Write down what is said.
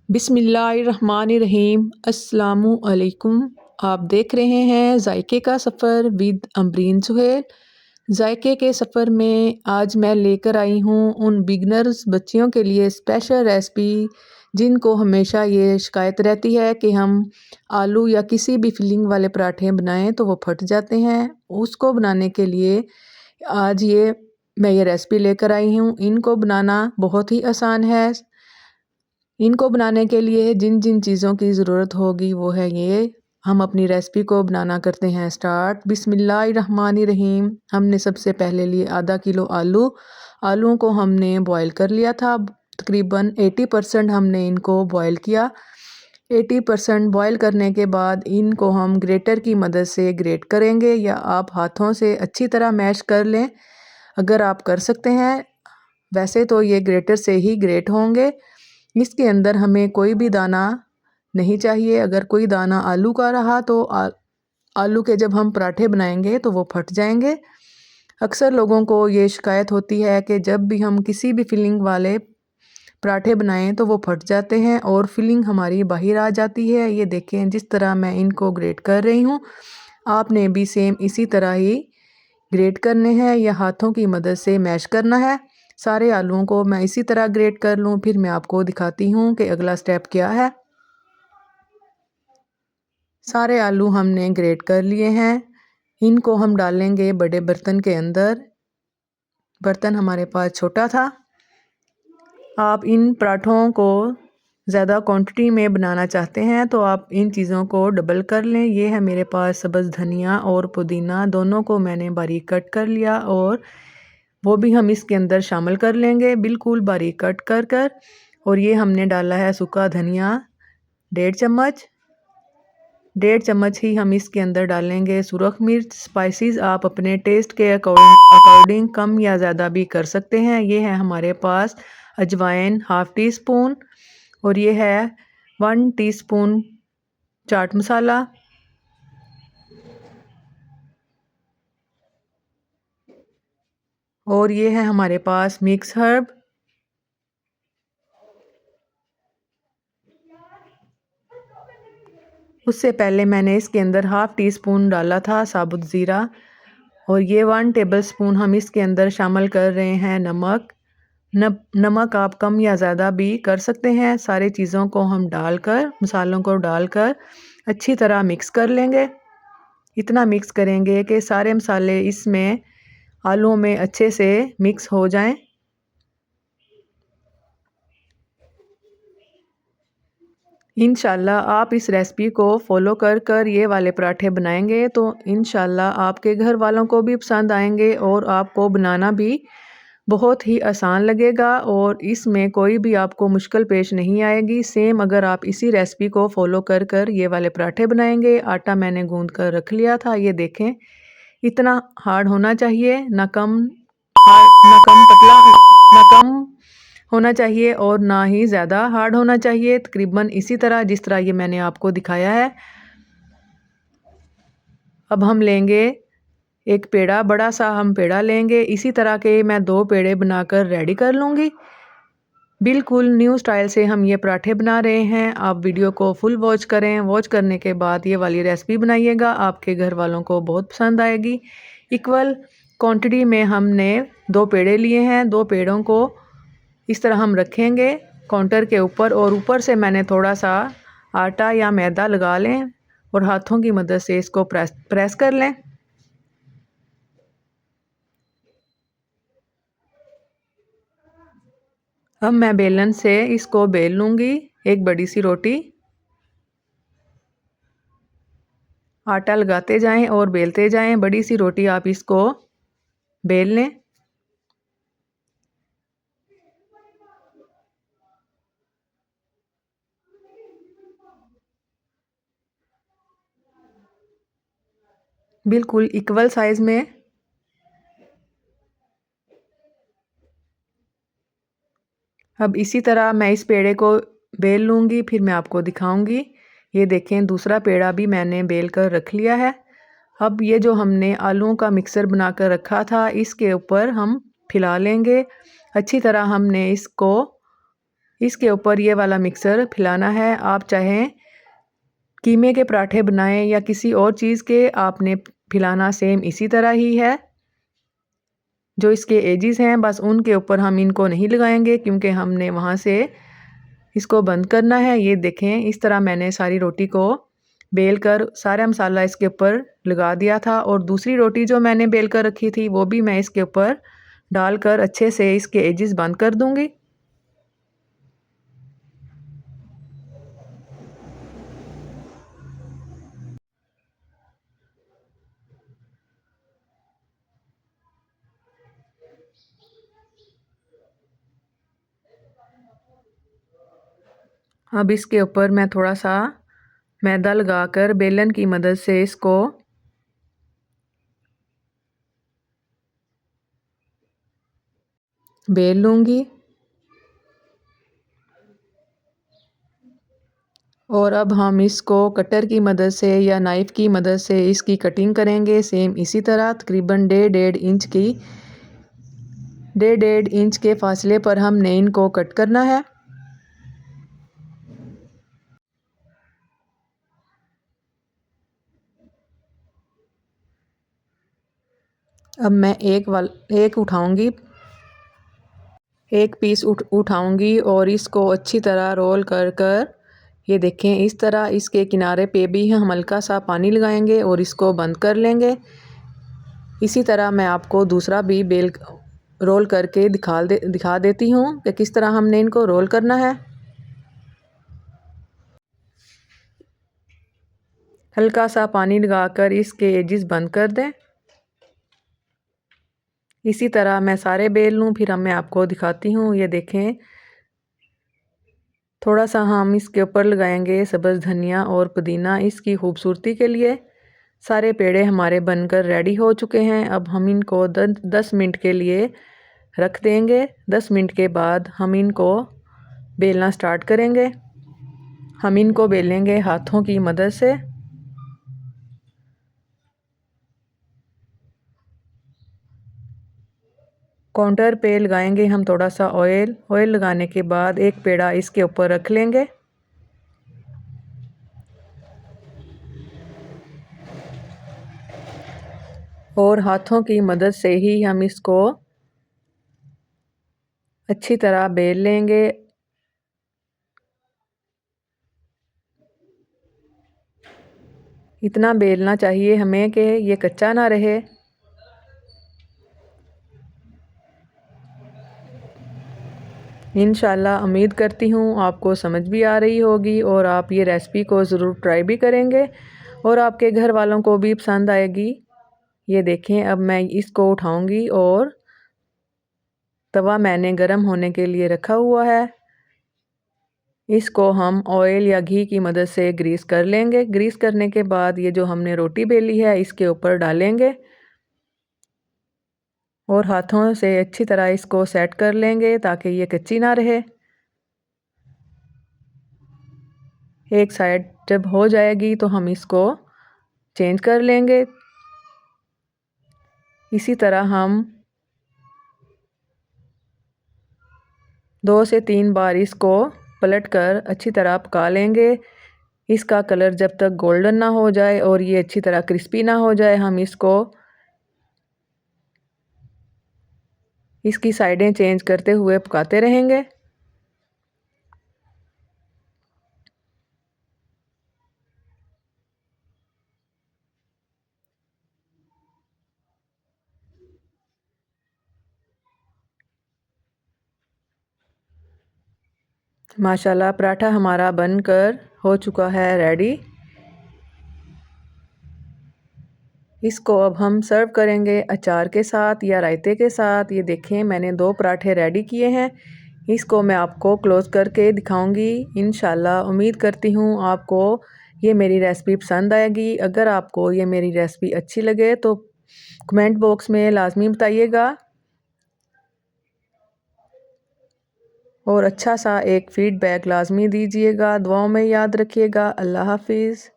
बिस्मिल्लाहिर्रहमानिर्रहीम अस्सलामु अलैकुम। आप देख रहे हैं जायके का सफ़र विद अमरीन सुहेल। जायके के सफ़र में आज मैं लेकर आई हूँ उन बिगनर्स बच्चियों के लिए स्पेशल रेसिपी जिनको हमेशा ये शिकायत रहती है कि हम आलू या किसी भी फिलिंग वाले पराठे बनाएं तो वो फट जाते हैं। उसको बनाने के लिए आज मैं ये रेसिपी लेकर आई हूँ। इनको बनाना बहुत ही आसान है। इनको बनाने के लिए जिन जिन चीज़ों की ज़रूरत होगी वो है ये। हम अपनी रेसिपी को बनाना करते हैं स्टार्ट। बिस्मिल्लाहिर्रहमानिर्रहीम। हमने सबसे पहले लिए आधा किलो आलू। आलूओं को हमने बॉईल कर लिया था। तकरीबन 80% हमने इनको बॉईल किया। 80% बॉईल करने के बाद इनको हम ग्रेटर की मदद से ग्रेट करेंगे या आप हाथों से अच्छी तरह मैश कर लें अगर आप कर सकते हैं। वैसे तो ये ग्रेटर से ही ग्रेट होंगे। इसके अंदर हमें कोई भी दाना नहीं चाहिए। अगर कोई दाना आलू का रहा तो आलू के जब हम पराठे बनाएंगे तो वो फट जाएंगे। अक्सर लोगों को ये शिकायत होती है कि जब भी हम किसी भी फिलिंग वाले पराठे बनाएं तो वो फट जाते हैं और फिलिंग हमारी बाहर आ जाती है। ये देखें जिस तरह मैं इनको ग्रेट कर रही हूँ, आपने भी सेम इसी तरह ही ग्रेट करने हैं या हाथों की मदद से मैश करना है। सारे आलूओं को मैं इसी तरह ग्रेट कर लूँ, फिर मैं आपको दिखाती हूँ कि अगला स्टेप क्या है। सारे आलू हमने ग्रेट कर लिए हैं। इनको हम डालेंगे बड़े बर्तन के अंदर। बर्तन हमारे पास छोटा था। आप इन पराठों को ज़्यादा क्वांटिटी में बनाना चाहते हैं तो आप इन चीज़ों को डबल कर लें। ये है मेरे पास सब्ज़ धनिया और पुदीना, दोनों को मैंने बारीक कट कर लिया और वो भी हम इसके अंदर शामिल कर लेंगे बिल्कुल बारीक कट कर कर। और ये हमने डाला है सूखा धनिया 1.5 चम्मच ही हम इसके अंदर डालेंगे सुरख मिर्च। स्पाइसेस आप अपने टेस्ट के अकॉर्डिंग कम या ज़्यादा भी कर सकते हैं। ये है हमारे पास अजवाइन 1/2 टीस्पून और ये है 1 टीस्पून चाट मसाला। और ये है हमारे पास मिक्स हर्ब। उससे पहले मैंने इसके अंदर 1/2 टीस्पून डाला था साबुत ज़ीरा। और ये 1 टेबलस्पून हम इसके अंदर शामिल कर रहे हैं नमक। नमक आप कम या ज़्यादा भी कर सकते हैं। सारी चीज़ों को हम डालकर, मसालों को डालकर अच्छी तरह मिक्स कर लेंगे। इतना मिक्स करेंगे कि सारे मसाले इसमें आलूओं में अच्छे से मिक्स हो जाएं। इंशाल्लाह आप इस रेसिपी को फॉलो कर कर ये वाले पराठे बनाएंगे तो इंशाल्लाह आपके घर वालों को भी पसंद आएंगे और आपको बनाना भी बहुत ही आसान लगेगा और इसमें कोई भी आपको मुश्किल पेश नहीं आएगी। सेम अगर आप इसी रेसिपी को फॉलो कर कर ये वाले पराठे बनाएंगे। आटा मैंने गूंद कर रख लिया था। ये देखें इतना हार्ड होना चाहिए, ना कम पतला, ना कम होना चाहिए और ना ही ज़्यादा हार्ड होना चाहिए। तकरीबन इसी तरह जिस तरह ये मैंने आपको दिखाया है। अब हम लेंगे एक पेड़ा, बड़ा सा हम पेड़ा लेंगे। इसी तरह के मैं 2 पेड़े बनाकर रेडी कर लूँगी। बिल्कुल न्यू स्टाइल से हम ये पराठे बना रहे हैं। आप वीडियो को फुल वॉच करें। वॉच करने के बाद ये वाली रेसिपी बनाइएगा, आपके घर वालों को बहुत पसंद आएगी। इक्वल क्वांटिटी में हमने 2 पेड़े लिए हैं। 2 पेड़ों को इस तरह हम रखेंगे काउंटर के ऊपर और ऊपर से मैंने थोड़ा सा आटा या मैदा लगा लें और हाथों की मदद से इसको प्रेस कर लें। अब मैं बेलन से इसको बेल लूँगी एक बड़ी सी रोटी। आटा लगाते जाएं और बेलते जाएं। बड़ी सी रोटी आप इसको बेल लें। बिल्कुल इक्वल साइज में। अब इसी तरह मैं इस पेड़े को बेल लूँगी, फिर मैं आपको दिखाऊंगी। ये देखें दूसरा पेड़ा भी मैंने बेल कर रख लिया है। अब ये जो हमने आलूओं का मिक्सर बनाकर रखा था इसके ऊपर हम फैला लेंगे। अच्छी तरह हमने इसको इसके ऊपर ये वाला मिक्सर फैलाना है। आप चाहें कीमे के पराठे बनाएं या किसी और चीज़ के, आपने फैलाना सेम इसी तरह ही है। जो इसके एजिस हैं बस उनके ऊपर हम इनको नहीं लगाएंगे क्योंकि हमने वहाँ से इसको बंद करना है। ये देखें, इस तरह मैंने सारी रोटी को बेल कर सारा मसाला इसके ऊपर लगा दिया था और दूसरी रोटी जो मैंने बेल कर रखी थी वो भी मैं इसके ऊपर डालकर अच्छे से इसके एजिस बंद कर दूंगी। अब इसके ऊपर मैं थोड़ा सा मैदा लगाकर बेलन की मदद से इसको बेल लूँगी। और अब हम इसको कटर की मदद से या नाइफ़ की मदद से इसकी कटिंग करेंगे सेम इसी तरह। तकरीबन डेढ़ इंच के फासले पर हमने इनको कट करना है। अब मैं एक पीस उठाऊंगी और इसको अच्छी तरह रोल कर कर, ये देखें इस तरह इसके किनारे पे भी हम हल्का सा पानी लगाएंगे और इसको बंद कर लेंगे। इसी तरह मैं आपको दूसरा भी बेल रोल करके दिखा देती हूँ कि किस तरह हमने इनको रोल करना है। हल्का सा पानी लगाकर इसके एजिस बंद कर दें। इसी तरह मैं सारे बेल लूँ, फिर मैं आपको दिखाती हूँ। ये देखें, थोड़ा सा हम इसके ऊपर लगाएंगे सब्ज़ धनिया और पुदीना इसकी खूबसूरती के लिए। सारे पेड़े हमारे बनकर रेडी हो चुके हैं। अब हम इनको 10 मिनट के लिए रख देंगे। 10 मिनट के बाद हम इनको बेलना स्टार्ट करेंगे। हम इनको बेलेंगे हाथों की मदद से। काउंटर पे लगाएंगे हम थोड़ा सा ऑयल लगाने के बाद एक पेड़ा इसके ऊपर रख लेंगे और हाथों की मदद से ही हम इसको अच्छी तरह बेल लेंगे। इतना बेलना चाहिए हमें कि ये कच्चा ना रहे। इंशाल्लाह उम्मीद करती हूँ आपको समझ भी आ रही होगी और आप ये रेसिपी को ज़रूर ट्राई भी करेंगे और आपके घर वालों को भी पसंद आएगी। ये देखें, अब मैं इसको उठाऊंगी और तवा मैंने गरम होने के लिए रखा हुआ है। इसको हम ऑयल या घी की मदद से ग्रीस कर लेंगे। ग्रीस करने के बाद ये जो हमने रोटी बेली है इसके ऊपर डालेंगे और हाथों से अच्छी तरह इसको सेट कर लेंगे ताकि ये कच्ची ना रहे। एक साइड जब हो जाएगी तो हम इसको चेंज कर लेंगे। इसी तरह हम 2 से 3 बार इसको पलटकर अच्छी तरह पका लेंगे। इसका कलर जब तक गोल्डन ना हो जाए और ये अच्छी तरह क्रिस्पी ना हो जाए, हम इसकी साइडें चेंज करते हुए पकाते रहेंगे। माशाल्लाह पराठा हमारा बनकर हो चुका है रेडी। इसको अब हम सर्व करेंगे अचार के साथ या रायते के साथ। ये देखें, मैंने 2 पराठे रेडी किए हैं। इसको मैं आपको क्लोज़ करके दिखाऊंगी इंशाल्लाह। उम्मीद करती हूँ आपको ये मेरी रेसिपी पसंद आएगी। अगर आपको ये मेरी रेसिपी अच्छी लगे तो कमेंट बॉक्स में लाजमी बताइएगा और अच्छा सा एक फ़ीडबैक लाजमी दीजिएगा। दुआओं में याद रखिएगा। अल्लाह हाफिज़।